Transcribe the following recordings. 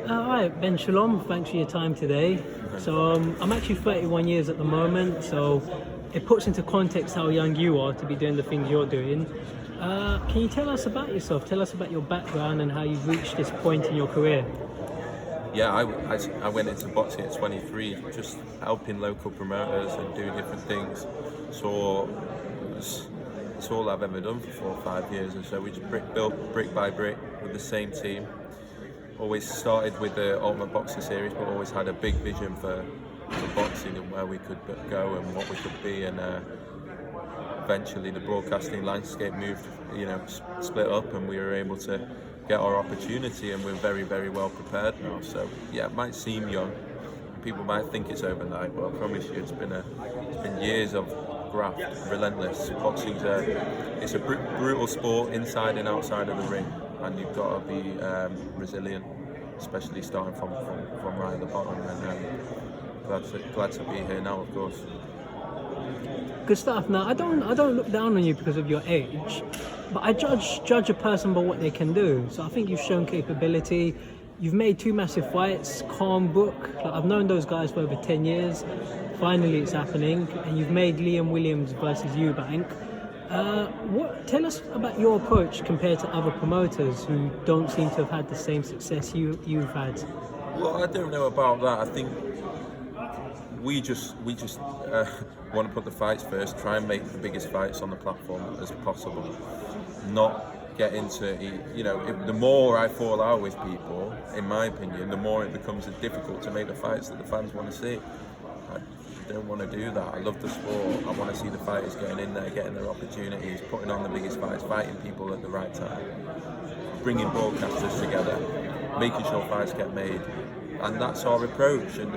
Hi, Ben Shalom. Thanks for your time today. So I'm actually 31 years at the moment, so it puts into context how young you are to be doing the things you're doing. Can you tell us about yourself? Tell us about your background and how you've reached this point in your career. Yeah, I went into boxing at 23, just helping local promoters and doing different things. So it's all I've ever done for 4 or 5 years, and so we just built brick by brick with the same team. Always started with the Ultimate Boxing series, but always had a big vision for boxing and where we could go and what we could be. And eventually, the broadcasting landscape moved, split up, and we were able to get our opportunity. And we're very, very well prepared now. So yeah, it might seem young. People might think it's overnight, but I promise you, it's been years of graft, relentless. Boxing's it's a brutal sport inside and outside of the ring, and you've got to be resilient, especially starting from right at the bottom. And glad to be here now, of course. Good stuff. Now, I don't look down on you because of your age, but I judge a person by what they can do. So I think you've shown capability. You've made 2 massive fights, Calm, Book. I've known those guys for over 10 years. Finally, it's happening. And you've made Liam Williams versus Eubank. Tell us about your approach compared to other promoters who don't seem to have had the same success you've had. Well, I don't know about that. I think we just want to put the fights first, try and make the biggest fights on the platform as possible, not get into, the more I fall out with people, in my opinion, the more it becomes difficult to make the fights that the fans want to see. I don't want to do that. I love the sport. I want to see the fighters getting in there, getting their opportunities, putting on the biggest fights, fighting people at the right time, bringing broadcasters together, making sure fights get made. And that's our approach, and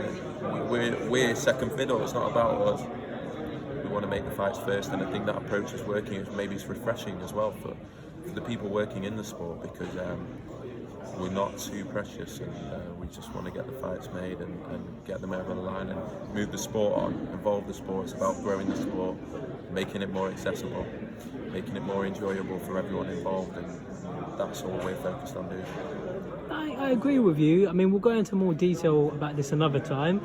we're second fiddle. It's not about us. We want to make the fights first, and I think that approach is working. Maybe it's refreshing as well for the people working in the sport, because we're not too precious, and we just want to get the fights made and get them over the line and move the sport on, evolve the sport. It's about growing the sport, making it more accessible, making it more enjoyable for everyone involved, and that's all we're focused on doing. I agree with you. I mean, we'll go into more detail about this another time.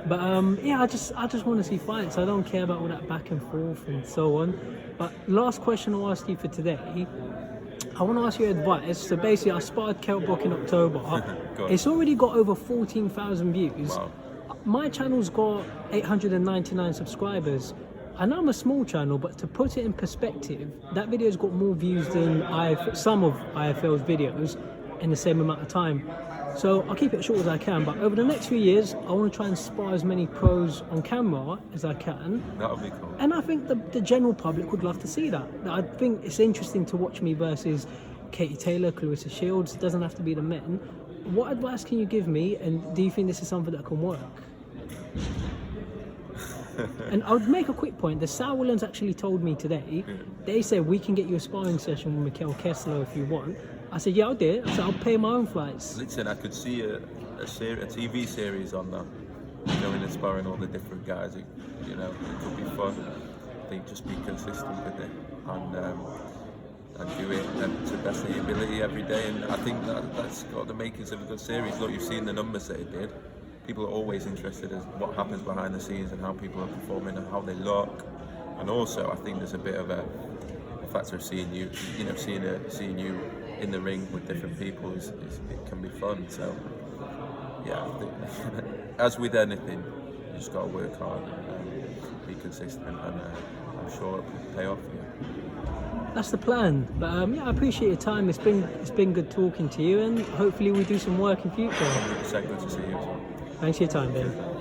But I just want to see fights. I don't care about all that back and forth and so on. But last question I'll ask you for today. I want to ask you advice. So basically, I sparred Keltbrook in October. It's already got over 14,000 views. Wow. My channel's got 899 subscribers. I know I'm a small channel, but to put it in perspective, that video's got more views than some of IFL's videos in the same amount of time. So I'll keep it short as I can, but over the next few years, I want to try and spar as many pros on camera as I can. That would be cool. And I think the general public would love to see that. I think it's interesting to watch me versus Katie Taylor, Clarissa Shields. It doesn't have to be the men. What advice can you give me, and do you think this is something that can work? And I would make a quick point. The Sauerlands actually told me today, they said we can get you a sparring session with Mikhail Kessler if you want. I said, yeah, I'll do it. I said, I'll pay my own flights. Listen, I could see a TV series on that, going and sparring all the different guys. It could be fun. I think just be consistent with it and do it to the best of your ability every day. And I think that's got the makings of a good series. Look, you've seen the numbers that it did. People are always interested in what happens behind the scenes and how people are performing and how they look. And also, I think there's a bit of a factor of seeing you, seeing you in the ring with different people. It can be fun. So, yeah, I think, as with anything, you just got to work hard and be consistent, and I'm sure it'll pay off for you. That's the plan. But I appreciate your time. It's been good talking to you, and hopefully we do some work in future. 100% good to see you as well. Thanks for your time, Ben.